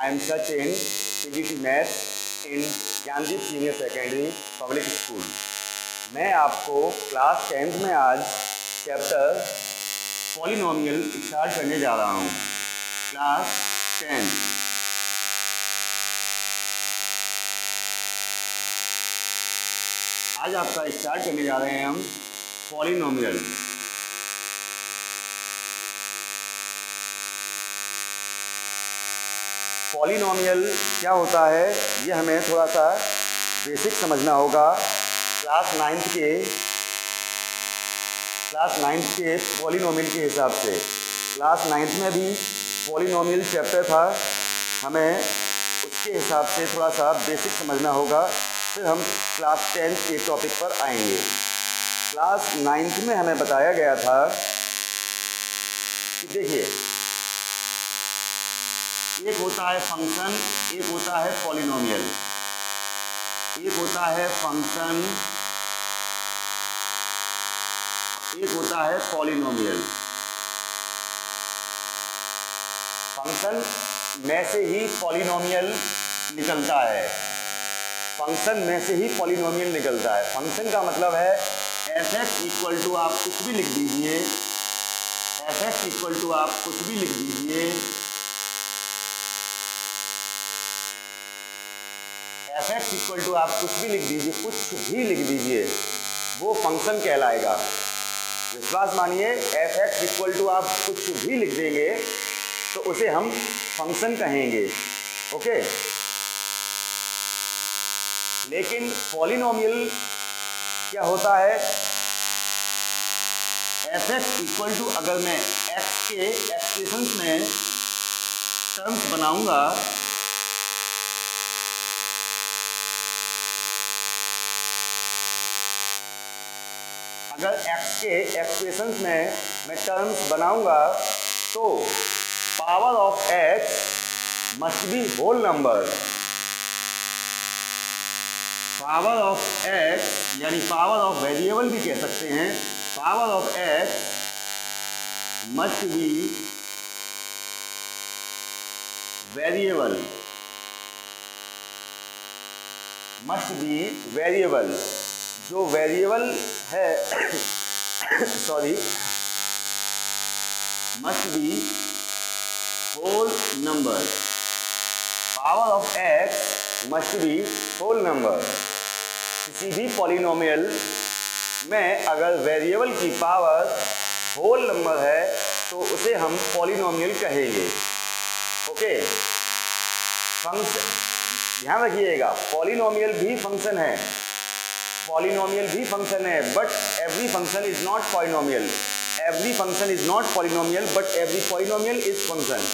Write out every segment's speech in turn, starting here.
I am Sachin, PGT Maths in Gyandeep senior secondary public school. मैं आपको class 10th में आज चैप्टर पॉलिनोमियल स्टार्ट करने जा रहा हूँ। क्लास 10 आज आपका स्टार्ट करने जा रहे हैं हम पॉलिनोमियल। पॉलिनोमियल क्या होता है ये हमें थोड़ा सा बेसिक समझना होगा। क्लास 9th के पॉलिनोमियल के हिसाब से क्लास 9th में भी पॉलिनोमियल चैप्टर था, हमें उसके हिसाब से थोड़ा सा बेसिक समझना होगा, फिर हम क्लास 10 के टॉपिक पर आएंगे। क्लास 9th में हमें बताया गया था कि देखिए, एक होता है फंक्शन, एक होता है पॉलिनोमियल। एक होता है फंक्शन, एक होता है पॉलिनोमियल। फंक्शन में से ही पॉलिनोमियल निकलता है, फंक्शन में से ही पॉलिनोमियल निकलता है। फंक्शन का मतलब है f(x) इक्वल टू आप कुछ भी लिख दीजिए, f(x) इक्वल टू आप कुछ भी लिख दीजिए, f(x) इक्वल टू आप कुछ भी लिख दीजिए, कुछ भी लिख दीजिए, वो फंक्शन कहलाएगा। विश्वास मानिए, f(x) इक्वल टू आप कुछ भी लिख देंगे तो उसे हम फंक्शन कहेंगे। ओके, लेकिन पॉलिनोमियल क्या होता है? f(x) इक्वल टू अगर मैं x के एक्सप्रेशंस में टर्म्स बनाऊंगा, अगर x के एक्सप्रेशंस में मैं टर्म्स बनाऊंगा तो power of x must be whole number. Power of x यानी पावर ऑफ वेरिएबल भी कह सकते हैं। Power of x must be variable, must be variable. जो वेरिएबल है sorry, must be whole number. Power of x must be whole number. किसी भी polynomial में अगर वेरिएबल की पावर होल नंबर है तो उसे हम पॉलिनोमियल कहेंगे। ओके, फंक्शन ध्यान रखिएगा, पॉलिनोमियल भी फंक्शन है, पॉलिनोमियल भी फंक्शन है, but every function is not polynomial. Every function is not polynomial but every polynomial is function.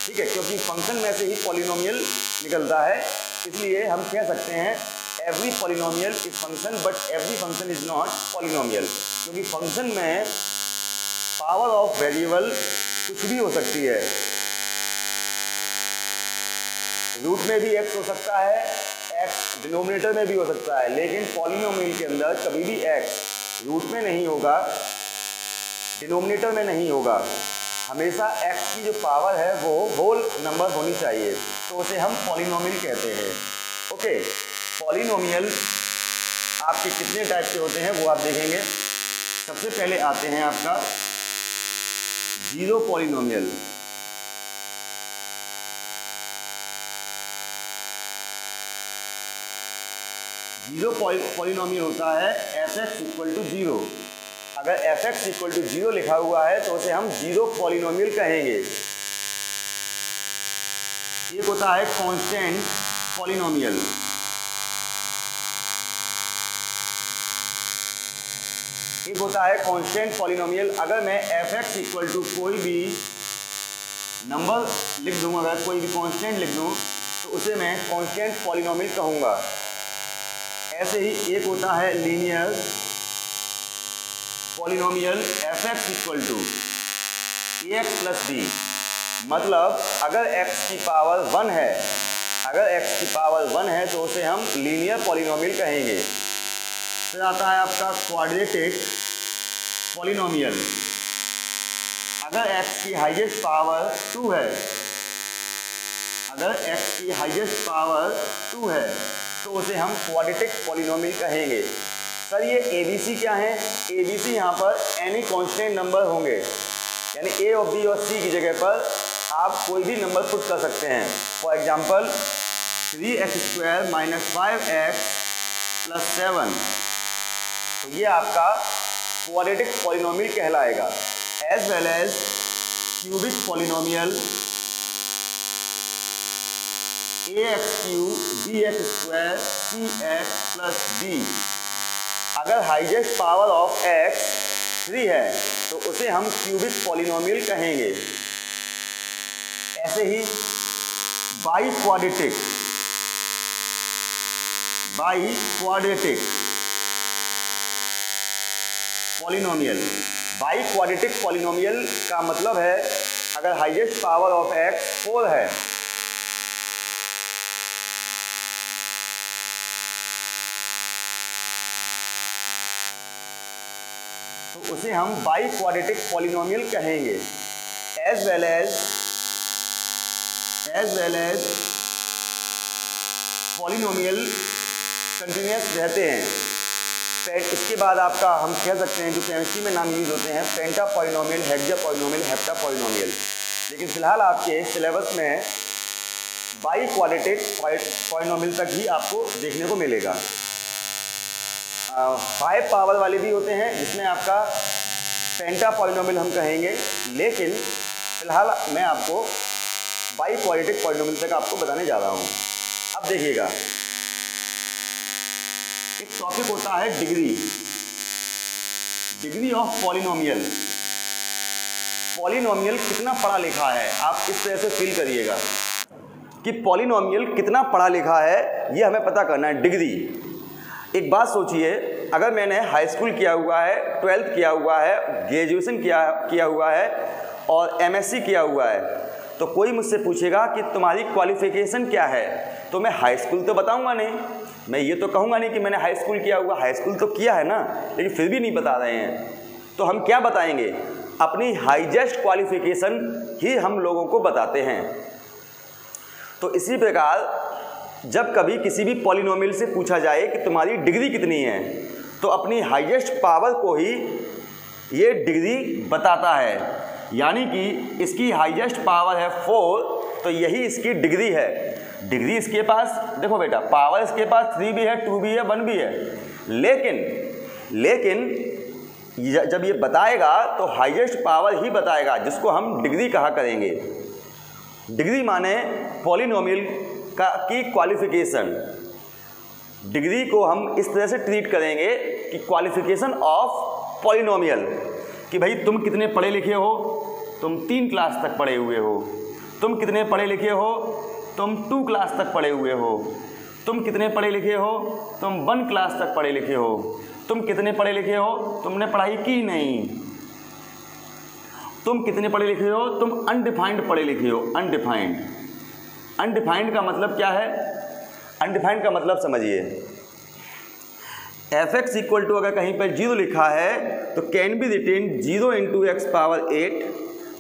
ठीक है, क्योंकि फंक्शन में से ही पॉलिनोमियल निकलता है, इसलिए हम कह सकते हैं every polynomial is function but every function is not polynomial. क्योंकि फंक्शन में पावर ऑफ वेरिएबल कुछ भी हो सकती है, रूट में भी x हो सकता है, x डिनोमिनेटर में भी हो सकता है, लेकिन पॉलिनोमियल के अंदर कभी भी x रूट में नहीं होगा, डिनोमिनेटर में नहीं होगा। हमेशा x की जो पावर है वो होल नंबर होनी चाहिए, तो उसे हम पॉलिनोमियल कहते हैं। ओके, पॉलिनोमियल आपके कितने टाइप के होते हैं वो आप देखेंगे। सबसे पहले आते हैं आपका जीरो पॉलिनोमियल। जीरो पॉलिनोमियल होता है f(x) इक्वल टू 0। अगर f(x) इक्वल टू 0 लिखा हुआ है तो उसे हम जीरो पॉलिनोमियल कहेंगे। एक होता है कांस्टेंट पॉलिनोमियल। एक होता है कांस्टेंट पॉलिनोमियल। अगर मैं f(x) इक्वल टू कोई भी नंबर लिख दूँ, अगर कोई भी कांस्टेंट लिख दूँ तो उसे मैं कांस्टेंट पॉलिनोमियल कहूँगा। ऐसे ही एक होता है linear polynomial f(x) equal to ax plus b। मतलब अगर x की पावर 1 है, अगर x की पावर 1 है तो उसे हम लीनियर पॉलिनोमियल कहेंगे। फिर आता है आपका क्वाड्रेटिक पॉलिनोमियल। अगर x की हाईएस्ट पावर 2 है, अगर x की हाईएस्ट पावर 2 है तो उसे हम क्वाड्रेटिक पॉलिनोमियल कहेंगे। सर ये ABC क्या है? ABC यहाँ पर एनी कांस्टेंट नंबर होंगे, यानी A और B और C की जगह पर आप कोई भी नंबर पुट कर सकते हैं। फॉर एग्जाम्पल 3x² - 5x + 7, तो ये आपका क्वाड्रेटिक पॉलिनोमियल कहलाएगा। As well as cubic polynomial ax³ bx² cx + d। अगर हाईएस्ट पावर ऑफ x 3 है तो उसे हम क्यूबिक पॉलिनोमियल कहेंगे। ऐसे ही biquadratic polynomial. Biquadratic polynomial का मतलब है अगर हाईएस्ट पावर ऑफ x 4 है तो उसे हम बाई क्वाड्रेटिक पॉलिनोमियल कहेंगे। As well as polynomial continuous रहते हैं। इसके बाद आपका हम कह सकते हैं जो केमिस्ट्री में नाम यूज होते हैं penta polynomial, hexa polynomial, hepta polynomial. लेकिन फिलहाल आपके सिलेबस में बाई क्वाड्रेटिक पॉलिनोमियल तक ही आपको देखने को मिलेगा। 5 पावर वाले भी होते हैं जिसमें आपका पेंटा पॉलिनोमियल हम कहेंगे, लेकिन फिलहाल मैं आपको बाई क्वाड्रेटिक पॉलिनोमियल तक आपको बताने जा रहा हूँ। अब देखिएगा, एक टॉपिक होता है डिग्री ऑफ पॉलिनोमियल। पॉलिनोमियल कितना पढ़ा लिखा है, आप इस तरह से फील करिएगा कि पॉलिनोमियल कितना पढ़ा लिखा है, ये हमें पता करना है। डिग्री, एक बात सोचिए, अगर मैंने हाई स्कूल किया हुआ है, 12th किया हुआ है, ग्रेजुएशन किया हुआ है और MSc किया हुआ है, तो कोई मुझसे पूछेगा कि तुम्हारी क्वालिफिकेशन क्या है, तो मैं हाई स्कूल तो बताऊंगा नहीं। मैं ये तो कहूँगा नहीं कि मैंने हाई स्कूल किया हुआ, हाई स्कूल तो किया है ना, लेकिन फिर भी नहीं बता रहे हैं। तो हम क्या बताएंगे? अपनी हाईएस्ट क्वालिफिकेशन ही हम लोगों को बताते हैं। तो इसी प्रकार जब कभी किसी भी पॉलिनोमियल से पूछा जाए कि तुम्हारी डिग्री कितनी है, तो अपनी हाईएस्ट पावर को ही ये डिग्री बताता है। यानी कि इसकी हाईएस्ट पावर है 4, तो यही इसकी डिग्री है। डिग्री इसके पास, देखो बेटा, पावर इसके पास 3 भी है, 2 भी है, 1 भी है, लेकिन जब ये बताएगा तो हाईएस्ट पावर ही बताएगा, जिसको हम डिग्री कहा करेंगे। डिग्री माने पॉलिनोमियल की क्वालिफिकेशन। डिग्री को हम इस तरह से ट्रीट करेंगे कि क्वालिफिकेशन ऑफ पॉलिनोमियल, कि भाई तुम कितने पढ़े लिखे हो, तुम 3 क्लास तक पढ़े हुए हो, तुम कितने पढ़े लिखे हो, तुम 2 क्लास तक पढ़े हुए हो, तुम कितने पढ़े लिखे हो, तुम 1 क्लास तक पढ़े लिखे हो, तुम कितने पढ़े लिखे हो, तुमने पढ़ाई की नहीं, तुम कितने पढ़े लिखे हो, तुम अनडिफाइंड पढ़े लिखे हो। अनडिफाइंड का मतलब क्या है? अनडिफाइंड का मतलब समझिए, fx इक्वल टू अगर कहीं पर 0 लिखा है तो can be written 0 × x power 8,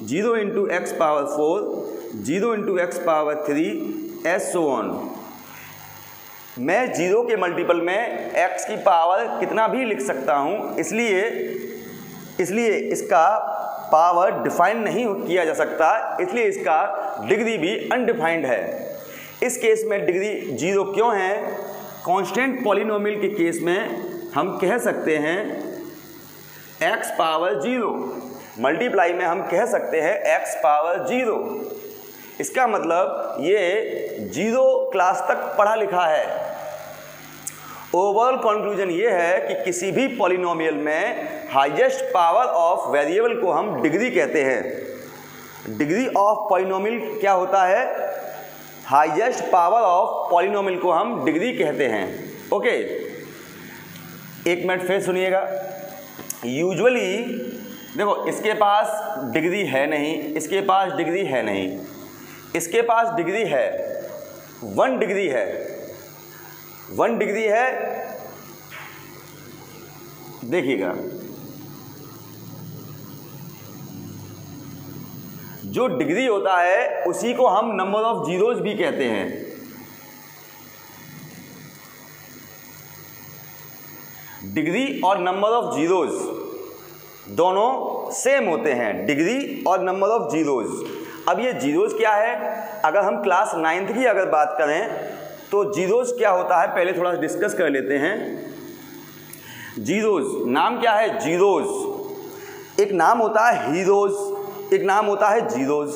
0 × x power 4, 0 × x power 3 as so on. मैं 0 के मल्टीपल में x की पावर कितना भी लिख सकता हूँ, इसलिए इसका पावर डिफाइन नहीं किया जा सकता, इसलिए इसका डिग्री भी अनडिफाइंड है। इस केस में डिग्री 0 क्यों है? कांस्टेंट पॉलिनोमियल के केस में हम कह सकते हैं x पावर 0, मल्टीप्लाई में हम कह सकते हैं x पावर 0। इसका मतलब ये 0 क्लास तक पढ़ा लिखा है। ओवरऑल कंक्लूजन ये है कि किसी भी पॉलिनोमियल में हाईएस्ट पावर ऑफ वेरिएबल को हम डिग्री कहते हैं। डिग्री ऑफ पॉलिनोमियल क्या होता है? हाईएस्ट पावर ऑफ पॉलिनोमियल को हम डिग्री कहते हैं। ओके, एक मिनट फिर सुनिएगा। यूजुअली देखो, इसके पास डिग्री है नहीं, इसके पास डिग्री है नहीं, इसके पास डिग्री है, 1 डिग्री है, 1 डिग्री है। देखिएगा, जो डिग्री होता है उसी को हम नंबर ऑफ जीरोज भी कहते हैं। डिग्री और नंबर ऑफ जीरोज दोनों सेम होते हैं, डिग्री और नंबर ऑफ जीरोज। अब ये जीरोज क्या है, अगर हम क्लास 9th की अगर बात करें तो जीरोज क्या होता है पहले थोड़ा डिस्कस कर लेते हैं। जीरोज नाम क्या है, जीरोज। एक नाम होता है हीरोज, एक नाम होता है जीरोज।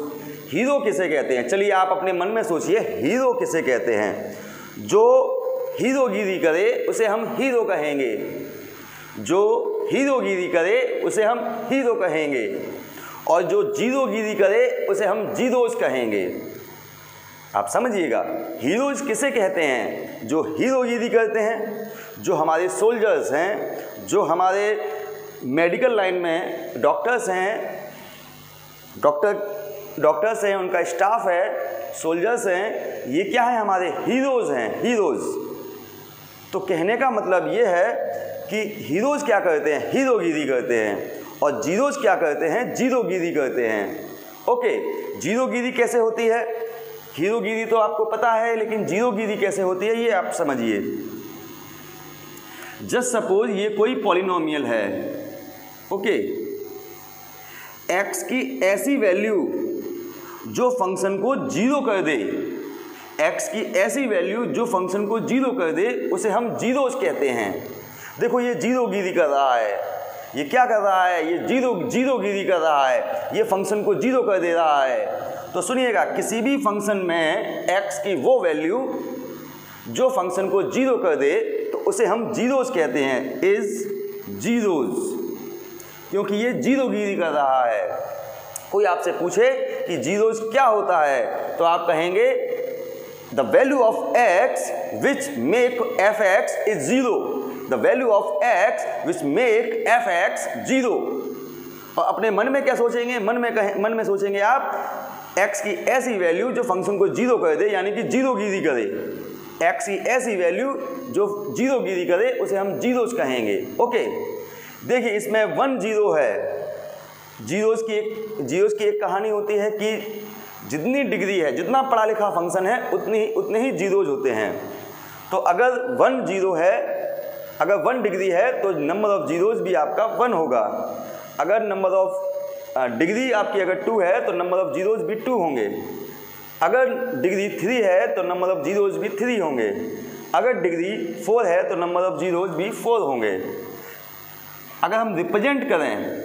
हीरो किसे कहते हैं, चलिए आप अपने मन में सोचिए, हीरो किसे कहते हैं। जो हीरोगिरी करे उसे हम हीरो कहेंगे, जो हीरोगिरी करे उसे हम हीरो कहेंगे, और जो जीरोगिरी करे उसे हम जीरोज कहेंगे। आप समझिएगा, हीरोज किसे कहते हैं, जो हीरोगिरी करते हैं, जो हमारे सोल्जर्स हैं, जो हमारे मेडिकल लाइन में डॉक्टर्स हैं, डॉक्टर्स हैं, उनका स्टाफ है, सोल्जर्स हैं, ये क्या है, हमारे हीरोज़ हैं, हीरोज़। तो कहने का मतलब ये है कि हीरोज़ क्या करते हैं, हीरोगिरी करते हैं, और जीरोज़ क्या करते हैं, जीरोगिरी करते हैं। ओके, जीरोगिरी कैसे होती है, हीरोगिरी तो आपको पता है, लेकिन जीरोगिरी कैसे होती है ये आप समझिए। जस्ट सपोज ये कोई पॉलिनोमियल है, ओके, एक्स की ऐसी वैल्यू जो फंक्शन को जीरो कर दे, एक्स की ऐसी वैल्यू जो फंक्शन को जीरो कर दे उसे हम जीरोज कहते हैं। देखो ये जीरोगिरी कर रहा है, ये क्या कर रहा है, ये जीरोगिरी कर रहा है, ये फंक्शन को जीरो कर दे रहा है। तो सुनिएगा, किसी भी फंक्शन में एक्स की वो वैल्यू जो फंक्शन को जीरो कर दे तो उसे हम जीरोज कहते हैं, इज जीरोज, क्योंकि ये जीरोगिरी कर रहा है। कोई आपसे पूछे कि जीरोज क्या होता है तो आप कहेंगे the value of x which make F x is zero, the value of x which make F x zero. और अपने मन में क्या सोचेंगे, मन में सोचेंगे आप एक्स की ऐसी वैल्यू जो फंक्शन को जीरो कर दे, यानी कि जीरोगिरी करे। एक्स की ऐसी वैल्यू जो जीरोगिरी करे उसे हम जीरोज कहेंगे। ओके, देखिए इसमें 1 0 है। जीरोज की एक कहानी होती है कि जितनी डिग्री है, जितना पढ़ा लिखा फंक्शन है उतने ही जीरोज होते हैं। तो अगर 1 0 है, अगर 1 डिग्री है तो नंबर ऑफ जीरोज भी आपका 1 होगा। अगर नंबर ऑफ डिग्री आपकी अगर 2 है तो नंबर ऑफ जीरोज भी 2 होंगे। अगर डिग्री 3 है तो नंबर ऑफ जीरोज भी 3 होंगे। अगर डिग्री 4 है तो नंबर ऑफ जीरोज भी 4 होंगे। अगर हम रिप्रेजेंट करें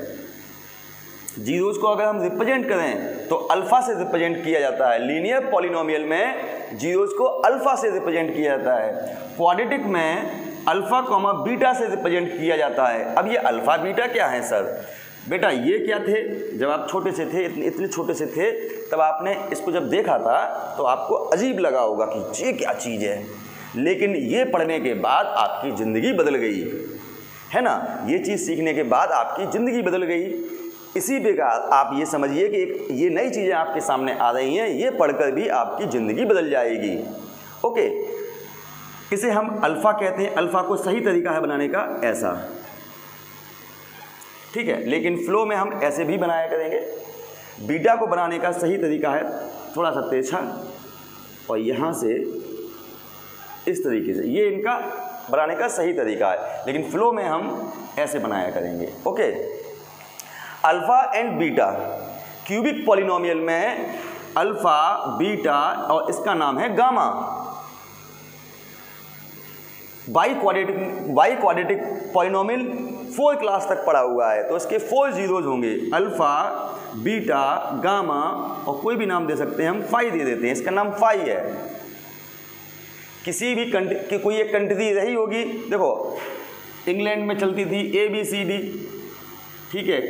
जीरोज को, अगर हम रिप्रेजेंट करें तो अल्फा से रिप्रेजेंट किया जाता है। लीनियर पॉलिनोमियल में जीरोज को अल्फा से रिप्रेजेंट किया जाता है। क्वाड्रेटिक में अल्फा कॉमा बीटा से रिप्रेजेंट किया जाता है। अब ये अल्फा बीटा क्या है सर? बेटा ये क्या थे, जब आप छोटे से थे, इतने छोटे से थे, तब आपने इसको जब देखा था तो आपको अजीब लगा होगा कि ये क्या चीज़ है, लेकिन ये पढ़ने के बाद आपकी ज़िंदगी बदल गई है ना। ये चीज़ सीखने के बाद आपकी ज़िंदगी बदल गई। इसी प्रकार आप ये समझिए कि ये नई चीज़ें आपके सामने आ रही हैं, ये पढ़कर भी आपकी ज़िंदगी बदल जाएगी। ओके, इसे हम अल्फ़ा कहते हैं। अल्फ़ा को सही तरीका है बनाने का ऐसा, ठीक है, लेकिन फ्लो में हम ऐसे भी बनाया करेंगे। बीटा को बनाने का सही तरीका है थोड़ा सा तिरछा, और यहाँ से इस तरीके से, ये इनका बनाने का सही तरीका है, लेकिन फ्लो में हम ऐसे बनाया करेंगे। Okay, alpha and beta cubic polynomial में अल्फ़ा बीटा और इसका नाम है gamma. By quadratic polynomial 4 class तक पढ़ा हुआ है, तो इसके 4 जीरोज होंगे, अल्फ़ा बीटा गामा, और कोई भी नाम दे सकते हैं हम, फाई दे देते हैं, इसका नाम फाई है। किसी भी कंट्री, कोई एक कंट्री रही होगी, देखो इंग्लैंड में चलती थी ABCD, ठीक है,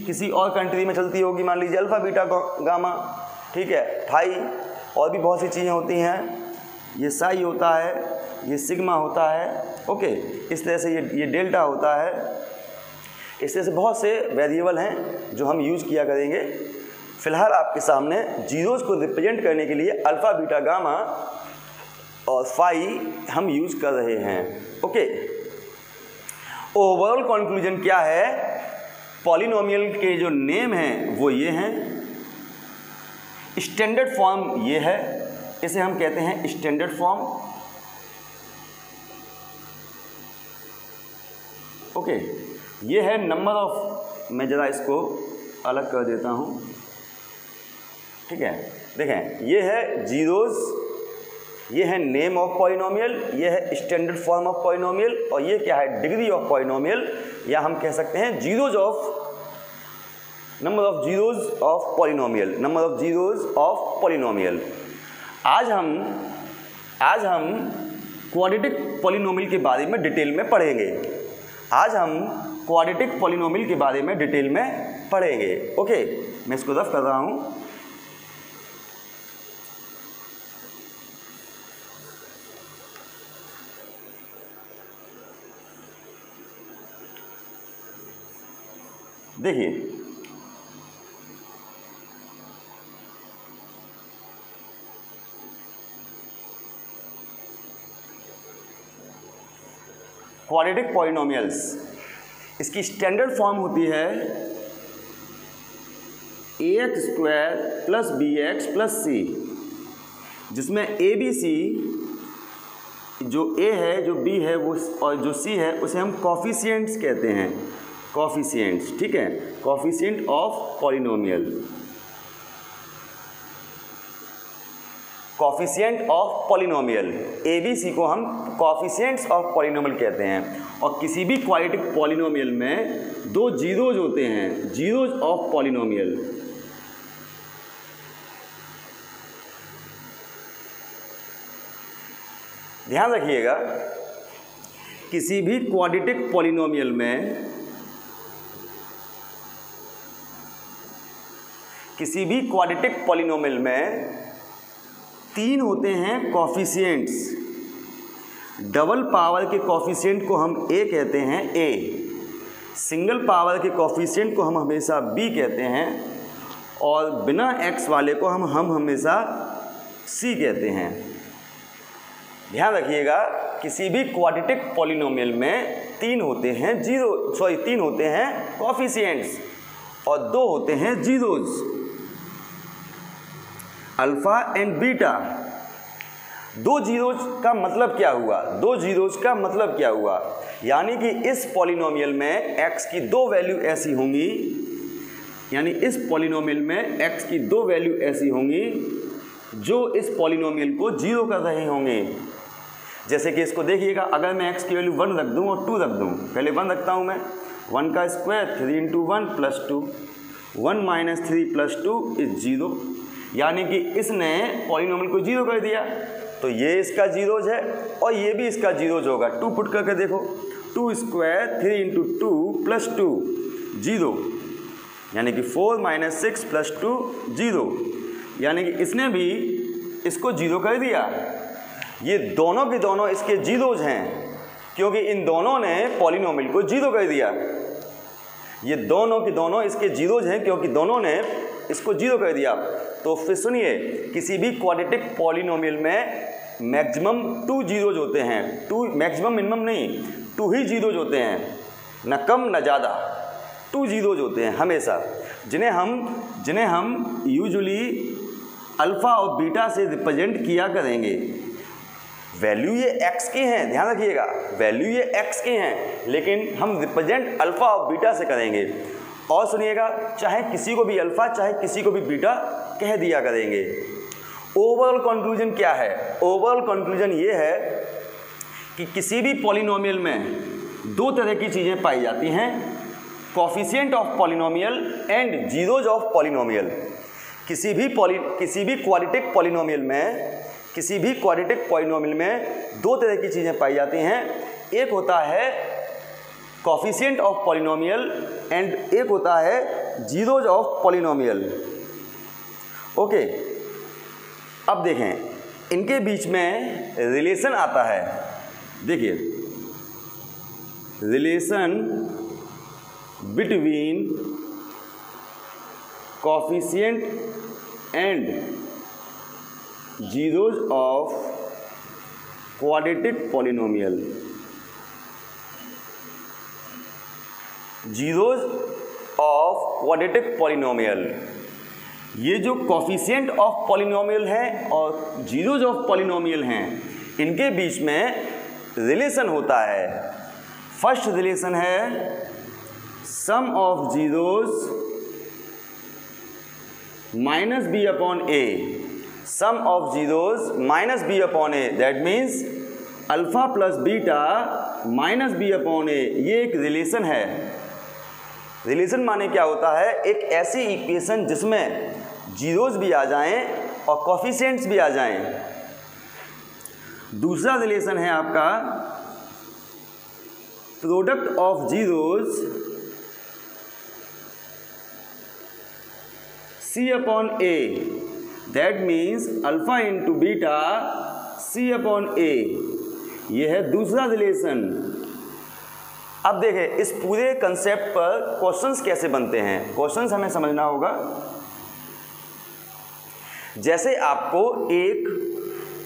किसी और कंट्री में चलती होगी, मान लीजिए अल्फ़ा बीटा गामा, ठीक है, फाई, और भी बहुत सी चीज़ें होती हैं, ये साई होता है, ये सिग्मा होता है। ओके, इस तरह से ये डेल्टा होता है। इस तरह से बहुत से वेरिएबल हैं जो हम यूज़ किया करेंगे। फ़िलहाल आपके सामने जीरोज़ को रिप्रेजेंट करने के लिए अल्फ़ा बीटा गामा और फाई हम यूज़ कर रहे हैं। ओके, ओवरऑल कंक्लूजन क्या है? पॉलिनोमियल के जो नेम हैं वो ये हैं, स्टैंडर्ड फॉर्म ये है, इसे हम कहते हैं स्टैंडर्ड फॉर्म। ओके, ये है नंबर ऑफ, मैं ज़रा इसको अलग कर देता हूँ, ठीक है। देखें, ये है जीरोज़, ये है नेम ऑफ पॉलिनोमियल, ये है स्टैंडर्ड फॉर्म ऑफ पॉलिनोमियल, और ये क्या है, डिग्री ऑफ पॉलिनोमियल, या हम कह सकते हैं zeros of, number of zeros of polynomial, number of zeros of polynomial. आज हम क्वाड्रेटिक पॉलिनोमियल के बारे में डिटेल में पढ़ेंगे। आज हम क्वाड्रेटिक पॉलिनोमियल के बारे में डिटेल में पढ़ेंगे। ओके, मैं इसको रफ कर रहा हूँ। देखिए, क्वाड्रेटिक पॉलिनोमियल्स, इसकी स्टैंडर्ड फॉर्म होती है ax² + bx + c, जिसमें a b c, जो a है, जो b है, वो और जो c है, उसे हम कॉफिशिएंट्स कहते हैं, कॉफिशिएंट्स, ठीक है, coefficient of polynomial, coefficient of polynomial, A B C को हम कॉफिशिएंट्स ऑफ पॉलिनोमियल कहते हैं। और किसी भी क्वाड्रेटिक पॉलिनोमियल में दो जीरोज होते हैं, जीरोज ऑफ पॉलिनोमियल। ध्यान रखिएगा, किसी भी क्वाड्रेटिक पॉलिनोमियल में, किसी भी क्वाड्रेटिक पॉलिनोमियल में तीन होते हैं कॉफिशिएंट्स। डबल पावर के कॉफिशिएंट को हम a कहते हैं, a। सिंगल पावर के कॉफिशिएंट को हम हमेशा b कहते हैं, और बिना x वाले को हम हमेशा c कहते हैं। ध्यान रखिएगा, किसी भी क्वाड्रेटिक पॉलिनोमियल में तीन होते हैं कॉफिशिएंट्स और दो होते हैं जीरोज, अल्फा एंड बीटा। दो जीरोज का मतलब क्या हुआ? दो जीरोज का मतलब क्या हुआ? यानी कि इस पॉलिनोमियल में x की दो वैल्यू ऐसी होंगी, यानी इस पॉलिनोमियल में x की दो वैल्यू ऐसी होंगी जो इस पॉलिनोमियल को जीरो कर रहे होंगे। जैसे कि इसको देखिएगा, अगर मैं x की वैल्यू 1 रख दूं और 2 रख दूं, पहले 1 रखता हूं मैं, 1 का स्क्वायर 3 × 1 + 2, 1 - 3 + 2 = 0, यानी कि इसने पॉलिनोमियल को जीरो कर दिया। तो ये इसका जीरोज है और ये भी इसका जीरोज होगा। 2 पुट करके देखो, 2 स्क्वायर 3 × 2 + 2 0, यानी कि 4 - 6 + 2 0, यानी कि इसने भी इसको जीरो कर दिया। ये दोनों के दोनों इसके जीरोज हैं, क्योंकि इन दोनों ने पॉलिनोमियल को जीरो कर दिया। ये दोनों के दोनों इसके जीरोज हैं, क्योंकि दोनों ने इसको जीरो कर दिया। तो फिर सुनिए, किसी भी क्वाड्रेटिक पॉलिनोमियल में मैक्सिमम 2 जीरोज होते हैं। 2 मैक्सिमम, मिनिमम नहीं, 2 ही जीरोज होते हैं, न कम न ज़्यादा। 2 जीरोज होते हैं हमेशा, जिन्हें हम यूजुअली अल्फ़ा और बीटा से रिप्रेजेंट किया करेंगे। वैल्यू ये x के हैं, ध्यान रखिएगा, वैल्यू ये x के हैं, लेकिन हम रिप्रेजेंट अल्फ़ा और बीटा से करेंगे। और सुनिएगा, चाहे किसी को भी अल्फ़ा चाहे किसी को भी बीटा कह दिया करेंगे। ओवरऑल कंक्लूजन क्या है? ओवरऑल कंक्लूजन ये है कि किसी भी पॉलिनोमियल में दो तरह की चीज़ें पाई जाती हैं, coefficient of polynomial and zeros of polynomial. किसी भी क्वाड्रेटिक पॉलिनोमियल में दो तरह की चीज़ें पाई जाती हैं। एक होता है कोफिशिएंट ऑफ पॉलिनोमियल एंड एक होता है जीरोज ऑफ पॉलिनोमियल। ओके, अब देखें, इनके बीच में रिलेशन आता है। देखिए, relation between coefficient and zeros of quadratic polynomial. Zeros of quadratic polynomial, ये जो कॉफिशिएंट ऑफ पॉलिनोमियल है और जीरोज ऑफ पॉलिनोमियल हैं, इनके बीच में रिलेशन होता है। फर्स्ट रिलेशन है sum of zeros minus B upon a, sum of zeros minus B upon a, that means alpha plus beta minus B upon a, ये एक रिलेशन है। रिलेशन माने क्या होता है? एक ऐसी इक्वेशन जिसमें जीरोज भी आ जाएं और कॉफिशिएंट्स भी आ जाएं। दूसरा रिलेशन है आपका product of zeros c upon a, that means alpha into beta c upon a, ये है दूसरा रिलेशन। अब देखें इस पूरे कंसेप्ट पर क्वेश्चंस कैसे बनते हैं। क्वेश्चंस हमें समझना होगा। जैसे आपको एक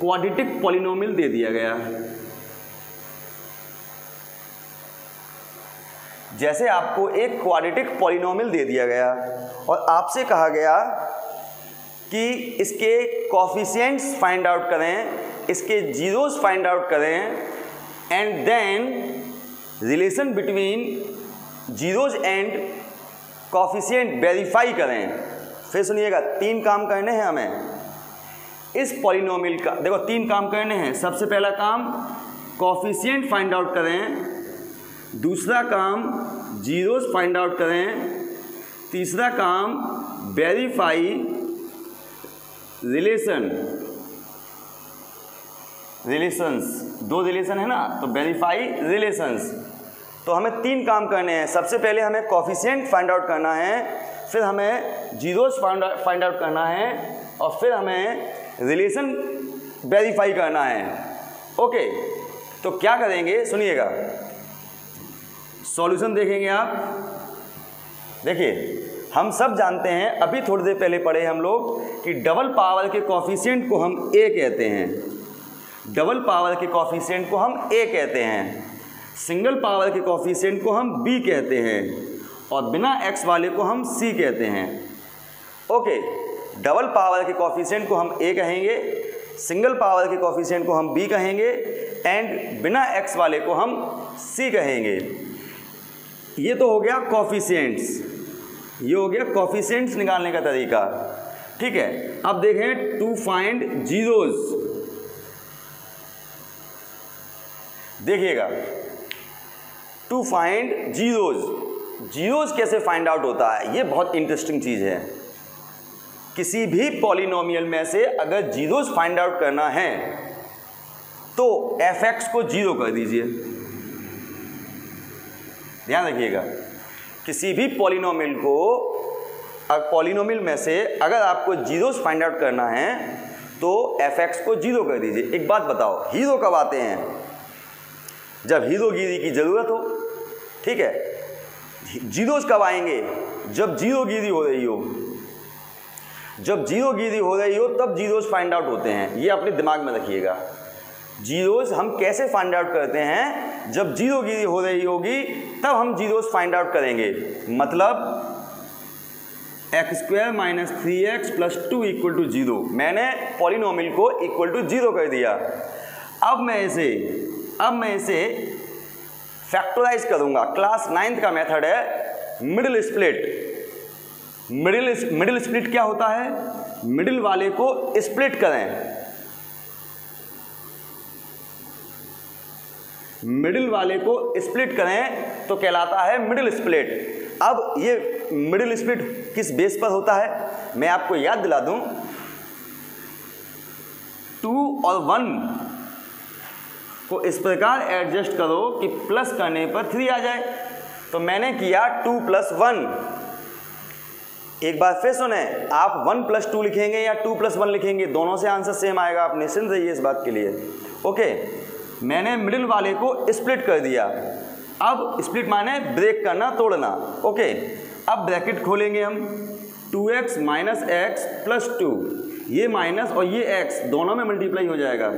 क्वाड्रेटिक पॉलिनोमियल दे दिया गया, जैसे आपको एक क्वाड्रेटिक पॉलिनोमियल दे दिया गया और आपसे कहा गया कि इसके कॉफिशिएंट्स फाइंड आउट करें, इसके जीरोस फाइंड आउट करें, and then relation between zeros and coefficient verify करें। फिर सुनिएगा, 3 काम करने हैं हमें इस पॉलिनोमियल का। देखो 3 काम करने हैं। सबसे पहला काम कॉफिशिएंट फाइंड आउट करें, दूसरा काम जीरोस फाइंड आउट करें, तीसरा काम वेरीफाई रिलेशंस। 2 रिलेशन है ना, तो वेरीफाई रिलेशंस। तो हमें 3 काम करने हैं। सबसे पहले हमें कॉफिशिएंट फाइंड आउट करना है, फिर हमें जीरोस फाइंड आउट करना है, और फिर हमें रिलेशन वेरीफाई करना है। ओके, तो क्या करेंगे सुनिएगा, सॉल्यूशन देखेंगे आप। देखिए हम सब जानते हैं, अभी थोड़ी देर पहले पढ़े हम लोग कि डबल पावर के कॉफिशिएंट को हम ए कहते हैं, डबल पावर के कॉफिशिएंट को हम ए कहते हैं, सिंगल पावर के कॉफिशिएंट को हम बी कहते हैं, और बिना एक्स वाले को हम सी कहते हैं। ओके, डबल पावर के कॉफिशिएंट को हम ए कहेंगे, सिंगल पावर के कॉफिशिएंट को हम बी कहेंगे, एंड बिना एक्स वाले को हम सी कहेंगे। ये तो हो गया कॉफिशिएंट्स, ये हो गया कॉफिशिएंट्स निकालने का तरीका। ठीक है, अब देखें टू फाइंड जीरोज। देखिएगा, टू फाइंड जीरोज, जीरोज कैसे फाइंड आउट होता है, ये बहुत इंटरेस्टिंग चीज़ है। किसी भी पॉलिनोमियल में से अगर जीरोज फाइंड आउट करना है तो fx को 0 कर दीजिए। ध्यान रखिएगा, किसी भी पॉलिनोमियल को, पॉलिनोमियल में से अगर आपको जीरोस फाइंड आउट करना है तो fx को 0 कर दीजिए। एक बात बताओ, हीरो कब आते हैं? जब हीरोगिरी की ज़रूरत हो। ठीक है, जीरोस कब आएंगे? जब जीरोगिरी हो रही हो। जब जीरोगिरी हो रही हो तब जीरोस फाइंड आउट होते हैं, ये अपने दिमाग में रखिएगा। जीरोस हम कैसे फाइंड आउट करते हैं? जब जीरोगिरी हो रही होगी तब हम जीरोस फाइंड आउट करेंगे। मतलब x² - 3x + 2 = 0। मैंने पॉलिनोमियल को इक्वल टू 0 कर दिया। अब मैं इसे फैक्टराइज करूंगा। क्लास 9th का मेथड है मिडिल स्प्लिट। मिडिल स्प्लिट क्या होता है? मिडिल वाले को स्प्लिट करें, मिडिल वाले को स्प्लिट करें तो कहलाता है मिडिल स्प्लिट। अब ये मिडिल स्प्लिट किस बेस पर होता है मैं आपको याद दिला दूं। 2 और 1 को इस प्रकार एडजस्ट करो कि प्लस करने पर 3 आ जाए। तो मैंने किया 2 + 1। एक बार फिर सुने, आप 1 + 2 लिखेंगे या 2 + 1 लिखेंगे, दोनों से आंसर सेम आएगा। आप निश्चिंत रहिए इस बात के लिए। ओके, मैंने मिडिल वाले को स्प्लिट कर दिया। अब स्प्लिट माने ब्रेक करना, तोड़ना। ओके, अब ब्रैकेट खोलेंगे हम। 2x - x + 2, ये माइनस और ये x दोनों में मल्टीप्लाई हो जाएगा।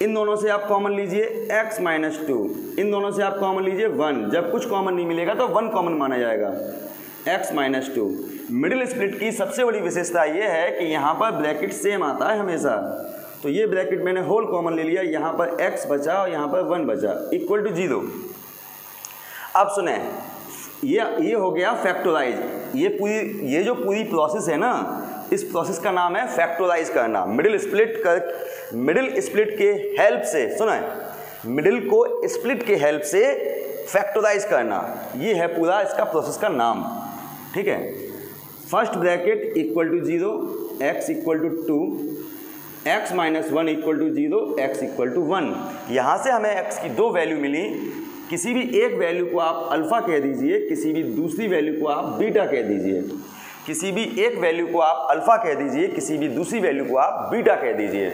इन दोनों से आप कॉमन लीजिए x - 2, इन दोनों से आप कॉमन लीजिए 1। जब कुछ कॉमन नहीं मिलेगा तो 1 कॉमन माना जाएगा। x minus 2। मिडिल स्प्लिट की सबसे बड़ी विशेषता ये है कि यहाँ पर ब्रैकेट सेम आता है हमेशा। तो ये ब्रैकेट मैंने होल कॉमन ले लिया, यहाँ पर x बचा और यहाँ पर 1 बचा, इक्वल टू 0। अब सुने, ये हो गया फैक्टराइज। ये जो पूरी प्रोसेस है ना, इस प्रोसेस का नाम है फैक्टराइज करना। मिडिल स्प्लिट के हेल्प से, सुना है, मिडिल को स्प्लिट के हेल्प से फैक्टराइज करना, ये है पूरा इसका प्रोसेस का नाम। ठीक है, first bracket equal to 0, x equal to 2, x minus 1 equal to 0, x equal to 1। यहाँ से हमें x की 2 वैल्यू मिली। किसी भी एक वैल्यू को आप अल्फ़ा कह दीजिए, किसी भी दूसरी वैल्यू को आप बीटा कह दीजिए। किसी भी एक वैल्यू को आप अल्फ़ा कह दीजिए, किसी भी दूसरी वैल्यू को आप बीटा कह दीजिए।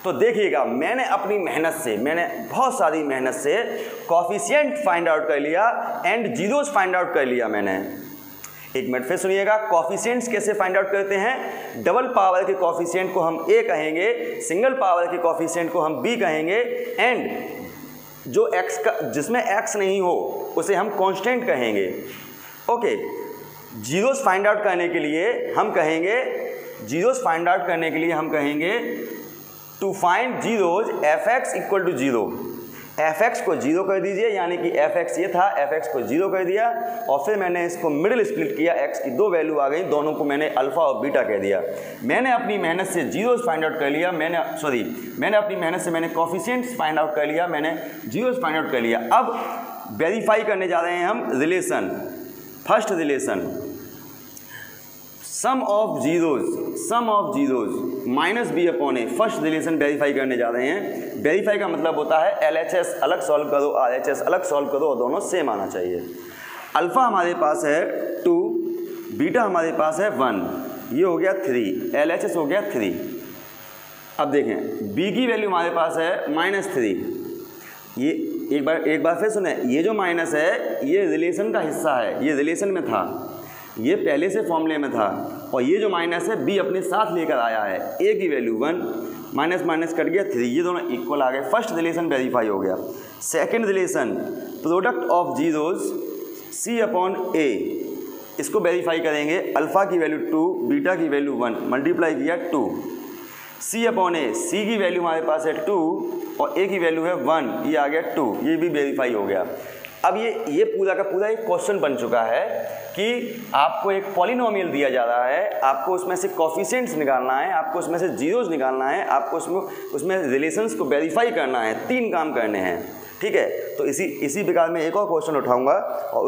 तो देखिएगा, मैंने अपनी मेहनत से, मैंने बहुत सारी मेहनत से कॉफिशिएंट फाइंड आउट कर लिया एंड जीरोस फाइंड आउट कर लिया मैंने। एक मिनट फिर सुनिएगा, कॉफिशिएंट्स कैसे फाइंड आउट करते हैं। डबल पावर के कॉफिशिएंट को हम a कहेंगे, सिंगल पावर के कॉफिशिएंट को हम b कहेंगे, एंड जो x का, जिसमें x नहीं हो उसे हम कांस्टेंट कहेंगे। ओके, जीरोस फाइंड आउट करने के लिए हम कहेंगे, to find zeros fx equal to 0। fx को 0 कर दीजिए, यानी कि fx ये था, fx को 0 कर दिया और फिर मैंने इसको मिडिल स्प्लिट किया, x की 2 वैल्यू आ गई, दोनों को मैंने अल्फ़ा और बीटा कह दिया। मैंने अपनी मेहनत से जीरोस फाइंड आउट कर लिया, मैंने अपनी मेहनत से मैंने कॉफिशिएंट्स फाइंड आउट कर लिया, मैंने जीरोस फाइंड आउट कर लिया। अब वेरीफाई करने जा रहे हैं हम relation. First relation, sum of zeros minus B upon A. First relation verify करने जा रहे हैं। वेरीफाई का मतलब होता है LHS अलग सॉल्व करो, RHS अलग सॉल्व करो और दोनों सेम आना चाहिए। अल्फ़ा हमारे पास है 2, बीटा हमारे पास है 1, ये हो गया 3, LHS हो गया 3। अब देखें, b की वैल्यू हमारे पास है -3। ये एक बार फिर सुने, ये जो माइनस है ये रिलेशन का हिस्सा है, ये रिलेशन में था, ये पहले से फॉर्मूले में था, और ये जो माइनस है b अपने साथ लेकर आया है। a की वैल्यू 1, माइनस माइनस कट गया 3, ये दोनों इक्वल आ गए। फर्स्ट रिलेशन वेरीफाई हो गया। Second relation, product of zeros c upon a, इसको वेरीफाई करेंगे। अल्फ़ा की वैल्यू 2, बीटा की वैल्यू 1, मल्टीप्लाई किया 2, c अपॉन a, c की वैल्यू हमारे पास है 2 और a की वैल्यू है 1, ये आ गया 2, ये भी वेरीफाई हो गया। अब ये पूरा का पूरा एक क्वेश्चन बन चुका है कि आपको एक पॉलिनोमियल दिया जा रहा है, आपको उसमें से कॉफिशिएंट्स निकालना है, आपको उसमें से जीरोज निकालना है, आपको उसमें रिलेशंस को वेरीफाई करना है, 3 काम करने हैं। ठीक है, तो इसी प्रकार में एक और क्वेश्चन उठाऊंगा और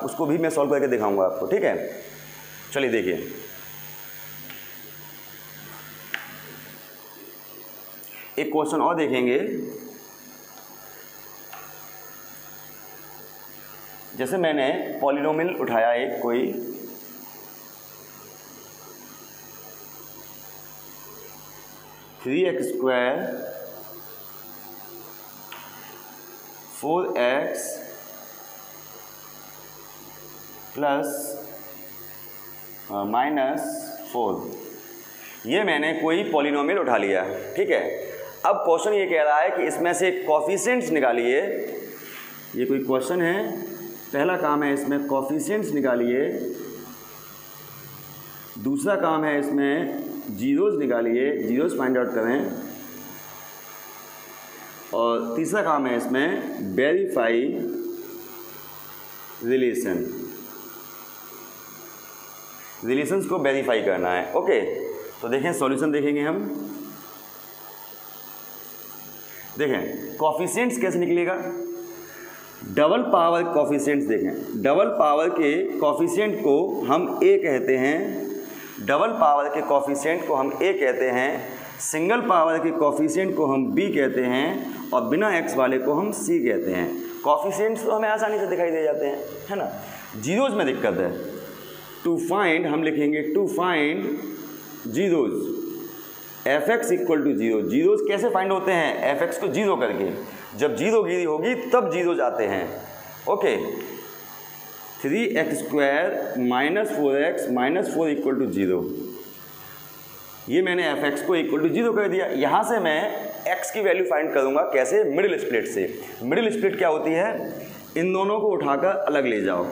उसको भी मैं सॉल्व करके दिखाऊंगा आपको। ठीक है, चलिए देखिए। एक क्वेश्चन और देखेंगे। जैसे मैंने पॉलिनोमियल उठाया एक कोई, three x square 4x plus -4, ये मैंने कोई पॉलिनोमियल उठा लिया। ठीक है, अब क्वेश्चन ये कह रहा है कि इसमें से कॉफिशिएंट्स निकालिए। ये कोई क्वेश्चन है, पहला काम है इसमें कॉफिशिएंट्स निकालिए, दूसरा काम है इसमें जीरोज निकालिए, जीरोज फाइंड आउट करें, और तीसरा काम है इसमें वेरीफाई रिलेशंस को वेरीफाई करना है। ओके, तो देखें सॉल्यूशन देखेंगे हम। देखें कॉफिशिएंट्स कैसे निकलेगा। डबल पावर कॉफिशिएंट्स देखें, डबल पावर के कॉफिशिएंट को हम a कहते हैं, डबल पावर के कॉफिशिएंट को हम a कहते हैं, सिंगल पावर के कॉफिशिएंट को हम b कहते हैं, और बिना x वाले को हम c कहते हैं। कॉफिशिएंट्स तो हमें आसानी से दिखाई दे जाते हैं, है ना। जीरोज में दिक्कत है। टू फाइंड हम लिखेंगे, to find zeros fx equal to 0। Zeros कैसे फाइंड होते हैं, fx को 0 करके, जब जीरोगिरी होगी तब जीरो जाते हैं। Okay, 3x square -4x -4 equal to 0, ये मैंने fx को इक्वल टू 0 कर दिया। यहाँ से मैं x की वैल्यू फाइंड करूँगा, कैसे, मिडिल स्प्लिट से। मिडिल स्प्लिट क्या होती है, इन दोनों को उठाकर अलग ले जाओ,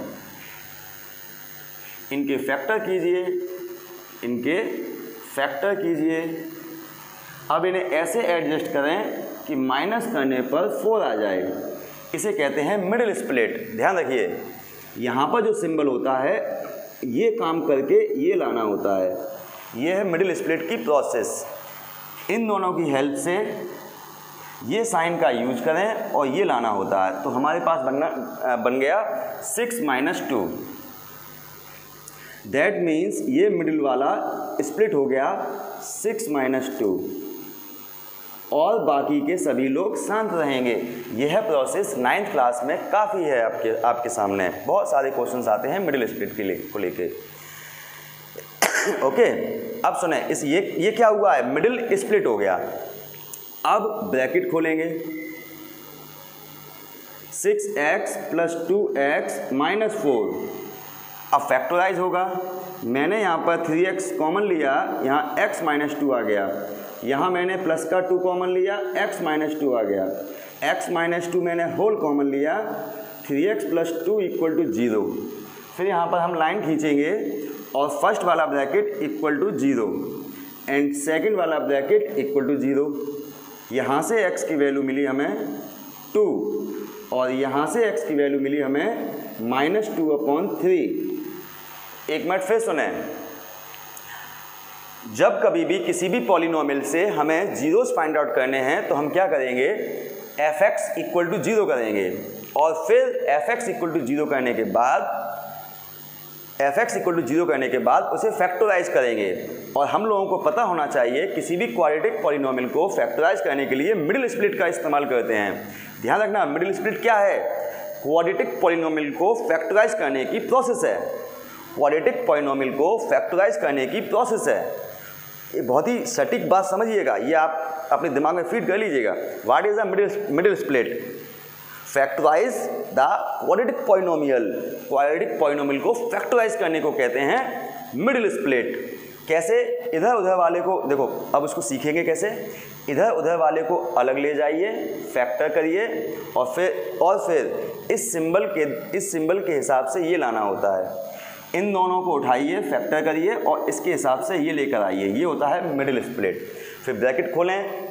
इनके फैक्टर कीजिए, इनके फैक्टर कीजिए। अब इन्हें ऐसे एडजस्ट करें कि माइनस करने पर 4 आ जाए। इसे कहते हैं मिडिल स्प्लिट। ध्यान रखिए, यहाँ पर जो सिंबल होता है ये काम करके ये लाना होता है, ये है मिडिल स्प्लिट की प्रोसेस। इन दोनों की हेल्प से ये साइन का यूज करें और ये लाना होता है। तो हमारे पास बन गया 6 - 2। दैट मीन्स ये मिडिल वाला स्प्लिट हो गया 6 - 2 और बाकी के सभी लोग शांत रहेंगे। यह प्रोसेस 9th क्लास में काफ़ी है आपके सामने। बहुत सारे क्वेश्चंस आते हैं मिडिल स्प्लिट को लेके। ओके, अब सुने ये क्या हुआ है, मिडिल स्प्लिट हो गया। अब ब्रैकेट खोलेंगे, 6x + 2x - 4। अब फैक्टराइज होगा। मैंने यहाँ पर 3x कॉमन लिया, यहाँ x - 2 आ गया। यहाँ मैंने प्लस का 2 कॉमन लिया, x - 2 आ गया। x - 2 मैंने होल कॉमन लिया, 3x + 2 = 0। फिर यहाँ पर हम लाइन खींचेंगे और फर्स्ट वाला ब्रैकेट = 0 एंड सेकंड वाला ब्रैकेट = 0। यहाँ से x की वैल्यू मिली हमें 2 और यहाँ से x की वैल्यू मिली हमें -2/3। एक मिनट फिर सुने, जब कभी भी किसी भी पॉलिनोमियल से हमें जीरोस फाइंड आउट करने हैं तो हम क्या करेंगे, fx = 0 करेंगे और फिर fx = 0 करने के बाद उसे फैक्टराइज करेंगे। और हम लोगों को पता होना चाहिए किसी भी क्वाड्रेटिक पॉलिनोमियल को फैक्टराइज करने के लिए मिडिल स्प्लिट का इस्तेमाल करते हैं। ध्यान रखना, मिडिल स्प्लिट क्या है, क्वाड्रेटिक पॉलिनोमियल को फैक्टराइज करने की प्रोसेस है। क्वाड्रेटिक पॉलिनोमियल को फैक्टराइज करने की प्रोसेस है। ये बहुत ही सटीक बात समझिएगा, ये आप अपने दिमाग में फीड कर लीजिएगा। What is the middle split? Factorise the quadratic polynomial. Quadratic polynomial को फैक्टराइज करने को कहते हैं मिडिल स्प्लिट। कैसे? इधर उधर वाले को देखो, अब उसको सीखेंगे कैसे। इधर उधर वाले को अलग ले जाइए, फैक्टर करिए और फिर इस सिंबल के हिसाब से ये लाना होता है। इन दोनों को उठाइए, फैक्टर करिए और इसके हिसाब से ये लेकर आइए, ये होता है मिडिल स्प्लिट। फिर ब्रैकेट खोलें,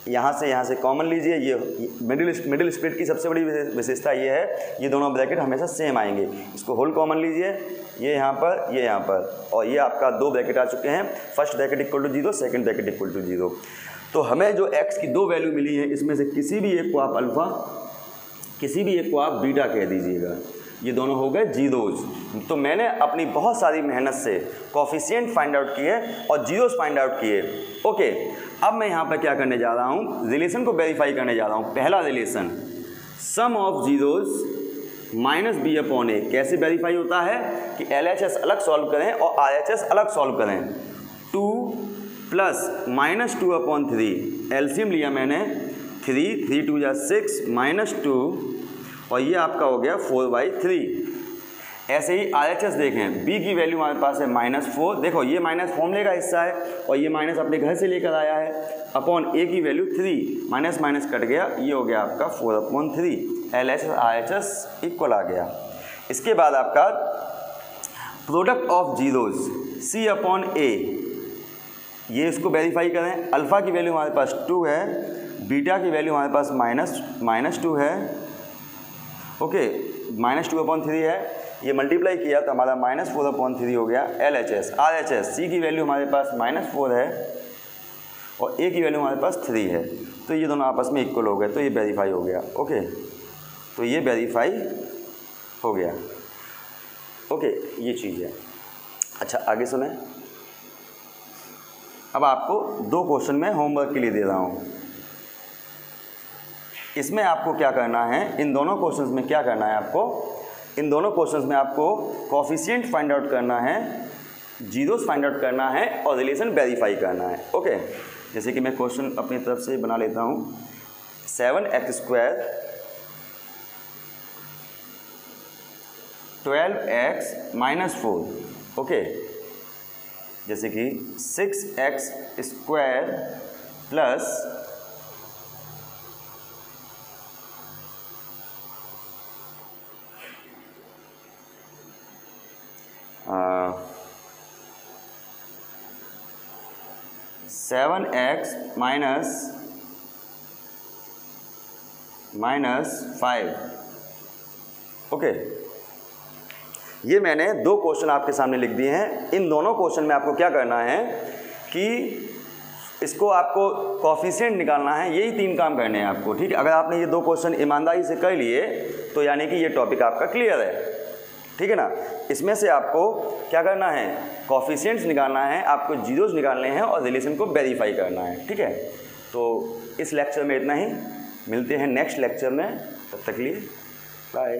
यहाँ से कॉमन लीजिए। ये मिडिल स्प्लिट की सबसे बड़ी विशेषता ये है, ये दोनों ब्रैकेट हमेशा सेम आएंगे। इसको होल कॉमन लीजिए, ये यहाँ पर, ये यहाँ पर, और ये आपका 2 ब्रैकेट आ चुके हैं। First bracket = 0, second bracket = 0। तो हमें जो x की 2 वैल्यू मिली है, इसमें से किसी भी एक को आप अल्फ़ा, किसी भी एक को आप बीटा कह दीजिएगा। ये दोनों हो गए जीरोस। तो मैंने अपनी बहुत सारी मेहनत से कोफिशिएंट फाइंड आउट किए और जीरोस फाइंड आउट किए। ओके, अब मैं यहाँ पर क्या करने जा रहा हूँ, रिलेशन को वेरीफाई करने जा रहा हूँ। पहला relation, sum of zeros -b/a। कैसे वेरीफाई होता है कि LHS अलग सॉल्व करें और RHS अलग सॉल्व करें। 2 + -2/3, एलसीएम लिया मैंने, 3 2 6 -2 और ये आपका हो गया 4/3। ऐसे ही RHS देखें, b की वैल्यू हमारे पास है -4। देखो ये माइनस फॉर्मूले का हिस्सा है और ये माइनस अपने घर से लेकर आया है, अपॉन a की वैल्यू 3, माइनस माइनस कट गया, ये हो गया आपका 4/3। LHS RHS इक्वल आ गया। इसके बाद आपका प्रोडक्ट ऑफ जीरोस C/A, ये इसको वेरीफाई करें। अल्फ़ा की वैल्यू हमारे पास 2 है, बीटा की वैल्यू हमारे पास -2 है। ओके, -2/3 है, ये मल्टीप्लाई किया तो हमारा -4/3 हो गया। LHS RHS, C की वैल्यू हमारे पास -4 है और A की वैल्यू हमारे पास 3 है, तो ये दोनों आपस में इक्वल हो गए, तो ये वेरीफाई हो गया। ओके, तो ये वेरीफाई हो गया। ओके, ये चीज़ है। अच्छा, आगे सुने। अब आपको 2 क्वेश्चन में होमवर्क के लिए दे रहा हूँ। इसमें आपको क्या करना है, इन दोनों क्वेश्चंस में क्या करना है आपको, इन दोनों क्वेश्चंस में आपको कोफिशिएंट फाइंड आउट करना है, जीरोस फाइंड आउट करना है और रिलेशन वेरीफाई करना है। ओके, जैसे कि मैं क्वेश्चन अपनी तरफ से बना लेता हूँ। 7x² 12x - 4। ओके, जैसे कि 6x² plus 12 7x minus 5। Okay, ये मैंने 2 क्वेश्चन आपके सामने लिख दिए हैं। इन दोनों क्वेश्चन में आपको क्या करना है कि इसको आपको कोफिशिएंट निकालना है। यही 3 काम करने हैं आपको, ठीक है। अगर आपने ये 2 क्वेश्चन ईमानदारी से कर लिए तो यानी कि ये टॉपिक आपका क्लियर है, ठीक है ना। इसमें से आपको क्या करना है, कोफिशिएंट्स निकालना है, आपको जीरोस निकालने हैं और रिलेशन को वेरीफाई करना है, ठीक है। तो इस लेक्चर में इतना ही, मिलते हैं नेक्स्ट लेक्चर में, तब तक के लिए बाय।